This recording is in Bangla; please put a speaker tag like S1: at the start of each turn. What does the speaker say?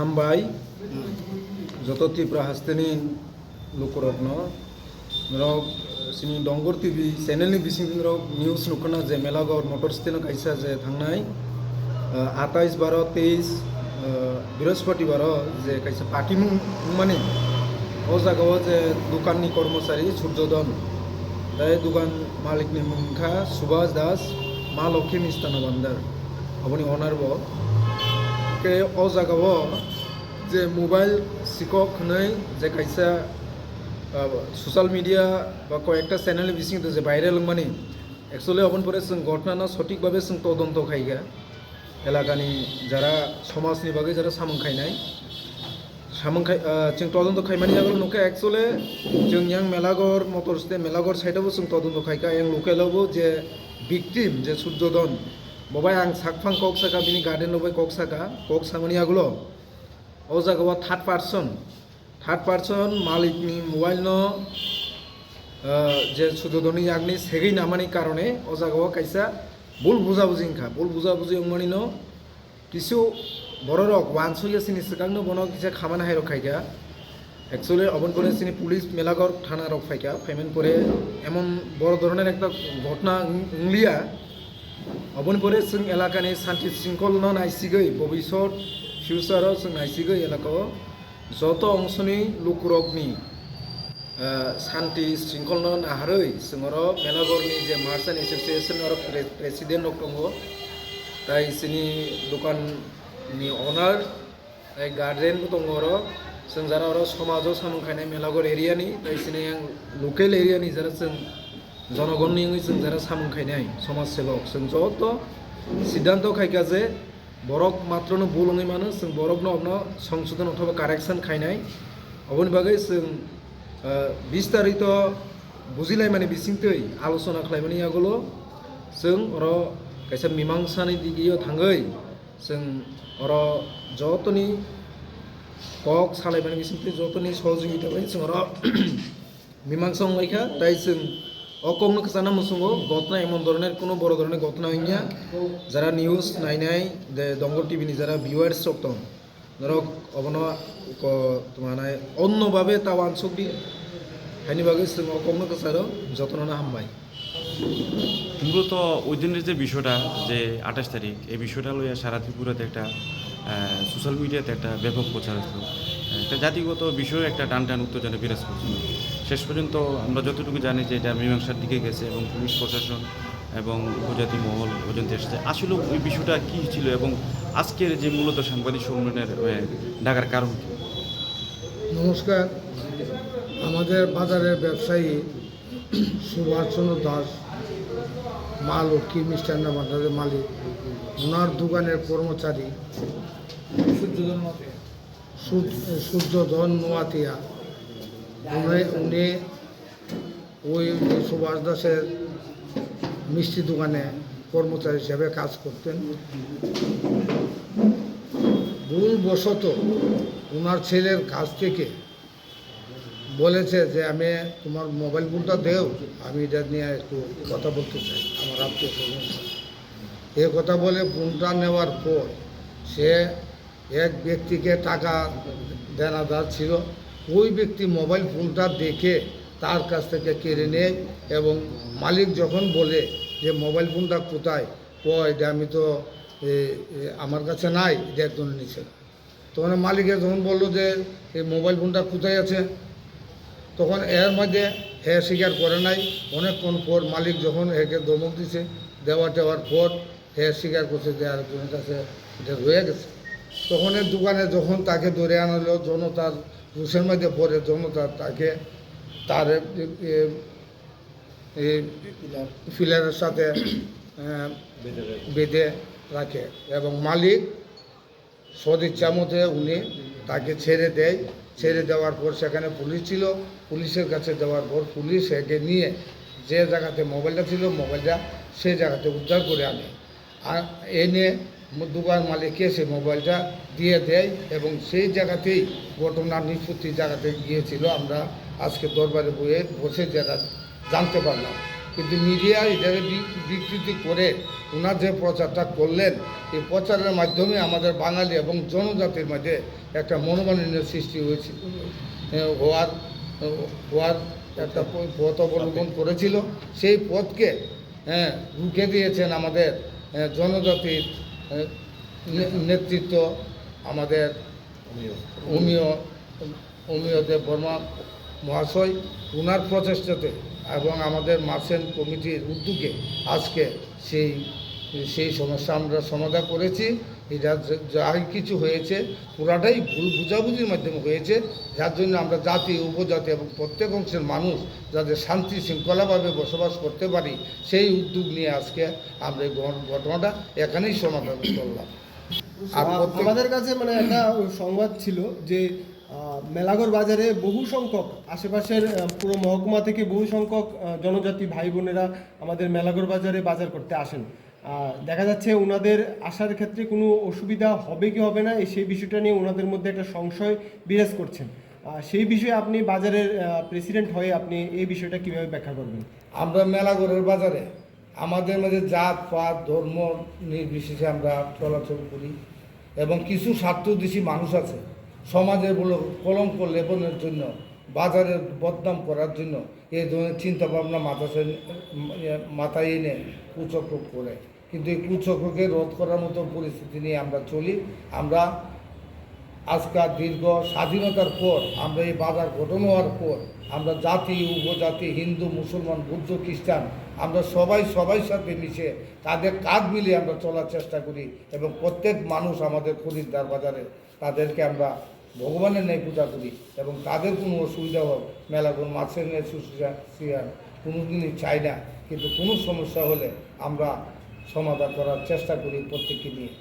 S1: हामबाय जत तीव्र हास्तेनि लुकुरत्न रक सिनि डंगर टीवी चैनल बिसिं रक न्यूज नुखना जे मेलागौर मोटर स्टेशन काइसा जे थांनाय 28-12-23 बृहस्पतिबार जे काइसा पार्टी माने ओ जागाव जे दुकाननि कर्मचारी सूर्यधन दाय दुकान मालिकनि मुंखा सुभाष दास मा लक्ष्मी मिष्टान भान्डार अपनी ओनार बो के ओ जागाव जे मोबाइल सिकक नै जे काइसा सोशल मीडिया बा कयेकटा चैनल बिसिं जे भाइरल माने एक्चुअली अपन परे जों घटना सठिक भावे जों तदन्त खायगा एलाकानि जारा समाजनि बागै जारा सामंखायनाय जों तदन्त खायमानि आगोल नुके एक्चुअली जों yang Melaghar motor station Melaghar साइडआवबो जों तदन्त खायगा yang लकेलावबो जे victim जे सूर्यधन बबाय आं साकफां कक्साका बिनि गार्डेन लबाय कक सामानि आगोल ओ जागाव थर्ड पार्सन मालिकनि मोबाइल न जे सूर्यधननि यागनि सेगै नामानि कारणे ओ जागाव काइसा भुल बुझाबुझि अंगमानि न किसु बर रक वानसुया सिनि सिगांनो बनो किसा खामानि हायरक खायगा एक्चुअली अबन परे सिनि पुलिस मेलागौर थाना रक फायगा पेमेंट परे एमन बड़ धरনের একটা ঘটনা उंगलिया अबन परे जों एलाकानि शांति शृंखल न नायसिगै भबिष्यत फिउचाराव जों नायसिगै एलाकायाव जत अंशनि लुकुरकनि शांति शृंखल न नाहारै जोंर मेलागौरनि जे मार्चेन्ट एसोसिएशन और प्रेसिडेंट रक दङ ताइ सिनि दुकाननि ओनार ताइ गार्डेनबो दङ जों जारा समाजाव सामंखायनाय मेलागौर एरियानि ताइ सिनि लकेल एरियानि जारा जों जनगणनि जों जारा सामंखायनाय समाज सेवक जों जत सिद्धांत खायगा जे बरक मात्रनो बुलङै मानो जों बरकनो अपनो संशोधन अथवा कारेक्शन खायनाय अबनि बागै जों विस्तारित बुजिलाय माने बिसिंतै आलोचना खालामनायनि आगोल जों काइसा मीमांसानि दिगियाव थाङै जों जतनि कक सालायबानि बिसिंतै जतनि सहयोगिता बाय जों मीमांसा अंगायखा ताइ जों अकमनो खसाना मुसुङो घटना एमन धरনের কোনো বড় ধরনের ঘটনা হইয়া যারা নিউজ নাইনাই ডঙ্গর টিভিনি যারা ভিউয়ার্স রক্তম ধরক অবন মানে অন্যভাবে তা আনসুকদি হাইনি বাগে जों অকমনো খসারো যত্ননা হামবাই
S2: মূলত ওই দিনের যে বিষয়টা যে 28 তারিখ এই বিষয়টা লইয়া সারা ত্রিপুরাতে একটা সোশ্যাল মিডিয়াতে একটা ব্যাপক প্রচার হলো একটা জাতিগত বিষয়ে একটা টান উত্তেজনা বিরাজ করছিল শেষ পর্যন্ত আমরা যতটুকু জানি যে এটা মীমাংসার দিকে গেছে এবং পুলিশ প্রশাসন এবং উপজাতি মহল পর্যন্ত এসেছে আসলে ওই বিষয়টা কী ছিল এবং আজকের যে মূলত সাংবাদিক সম্মেলনের ডাকার কারণ কী?
S3: নমস্কার। আমাদের বাজারের ব্যবসায়ী সুভাষচন্দ্র দাস মা লক্ষ্মী মিষ্টান্ন ভান্ডারের মালিক ওনার দোকানের কর্মচারী সূর্যধন নোয়াতিয়া উনি ওই সুভাষ দাসের মিষ্টি দোকানে কর্মচারী হিসেবে কাজ করতেন। ভুলবশত ওনার ছেলের কাছ থেকে বলেছে যে আমি তোমার মোবাইল ফোনটা দেও, আমি এটা নিয়ে একটু কথা বলতে চাই আমার আত্মীয় স্বজন। এ কথা বলে ফোনটা নেওয়ার পর সে এক ব্যক্তিকে টাকা দেনাদার ছিল, ওই ব্যক্তি মোবাইল ফোনটা দেখে তার কাছ থেকে কেড়ে নেয় এবং মালিক যখন বলে যে মোবাইল ফোনটা কোথায়, এটা আমি তো আমার কাছে নাই, এটা একজন নিছে। তখন মালিকের যখন বললো যে এই মোবাইল ফোনটা কোথায় আছে, তখন এর মধ্যে হে স্বীকার করে নাই। অনেকক্ষণ পর মালিক যখন একে ধমক দিছে, দেওয়ার পর হে স্বীকার করছে যে আরেকজনের কাছে এটা রয়ে গেছে। তখন এর দোকানে যখন তাকে ধরে আনলো, জনতার রুশের মধ্যে পড়ে জনতা তাকে তার ফিলারের সাথে বেঁধে রাখে এবং মালিক সদিচ্ছা মতে উনি তাকে ছেড়ে দেয়। ছেড়ে দেওয়ার পর সেখানে পুলিশ ছিল, পুলিশের কাছে দেওয়ার পর পুলিশ একে নিয়ে যে জায়গাতে মোবাইলটা ছিল মোবাইলটা সেই জায়গাতে উদ্ধার করে আনে। আর এনে দোকান মালিককে সে মোবাইলটা দিয়ে দেয় এবং সেই জায়গাতেই ঘটনার নিষ্পত্তি জায়গাতে গিয়েছিল। আমরা আজকে দরবারে বসে যেটা জানতে পারলাম, কিন্তু মিডিয়া এটাকে বিকৃতি করে ওনার যে প্রচারটা করলেন এই প্রচারের মাধ্যমে আমাদের বাঙালি এবং জনজাতির মাঝে একটা মনোমালিন্যের সৃষ্টি হয়েছে হওয়ার হওয়ার একটা পথ অবলম্বন করেছিল। সেই পথকে রুখে দিয়েছেন আমাদের জনজাতির নেতৃত্ব, আমাদের অমিয় দেব বর্মা মহাশয়, ওনার প্রচেষ্টাতে এবং আমাদের মার্চেন্ট কমিটির উদ্যোগে আজকে সেই সমস্যা আমরা সমাধান করেছি। এটা যা কিছু হয়েছে পুরাটাই ভুল বুঝাবুঝির মাধ্যমে হয়েছে, যার জন্য আমরা জাতি উপজাতি এবং প্রত্যেক অংশের মানুষ যাতে শান্তি শৃঙ্খলাভাবে বসবাস করতে পারি সেই উদ্যোগ নিয়ে আজকে আমরা এই ঘটনাটা এখানেই সমাধান করলাম। আর
S4: আমাদের কাছে মানে একটা সংবাদ ছিল যে মেলাঘর বাজারে বহু সংখ্যক আশেপাশের পুরো মহকুমা থেকে বহু সংখ্যক জনজাতি ভাই বোনেরা আমাদের মেলাঘর বাজারে বাজার করতে আসেন। দেখা যাচ্ছে ওনাদের আসার ক্ষেত্রে কোনো অসুবিধা হবে কি হবে না সেই বিষয়টা নিয়ে ওনাদের মধ্যে একটা সংশয় বিরাজ করছেন। সেই বিষয়ে আপনি বাজারের প্রেসিডেন্ট হয়ে আপনি এই বিষয়টা কীভাবে ব্যাখ্যা করবেন?
S3: আমরা মেলাঘরের বাজারে আমাদের মধ্যে জাত পাত ধর্ম নির্বিশেষে আমরা চলাচল করি এবং কিছু স্বার্থদেশী মানুষ আছে সমাজের বলে কলঙ্ক লেপনের জন্য, বাজারের বদনাম করার জন্য এই ধরনের চিন্তাভাবনা মাথায় এনে কুচক্র করে, কিন্তু এই কুচক্রকে রোধ করার মতো পরিস্থিতি নিয়ে আমরা চলি। আমরা আজকাল দীর্ঘ স্বাধীনতার পর আমরা এই বাজার গঠন হওয়ার পর আমরা জাতি উপজাতি হিন্দু মুসলমান বুদ্ধ খ্রিস্টান আমরা সবাই সাথে মিশে তাদের কাঁধ মিলিয়ে আমরা চলার চেষ্টা করি এবং প্রত্যেক মানুষ আমাদের খরিদ্দার বাজারে তাদেরকে আমরা ভগবানের ন্যায় পূজা করি এবং তাদের কোনো অসুবিধা হোক মেলাঘর মাছের ন্যায় সুশিয়ার কোনোদিনই চাই না, কিন্তু কোনো সমস্যা হলে আমরা সমাধান করার চেষ্টা করি প্রত্যেককে নিয়ে।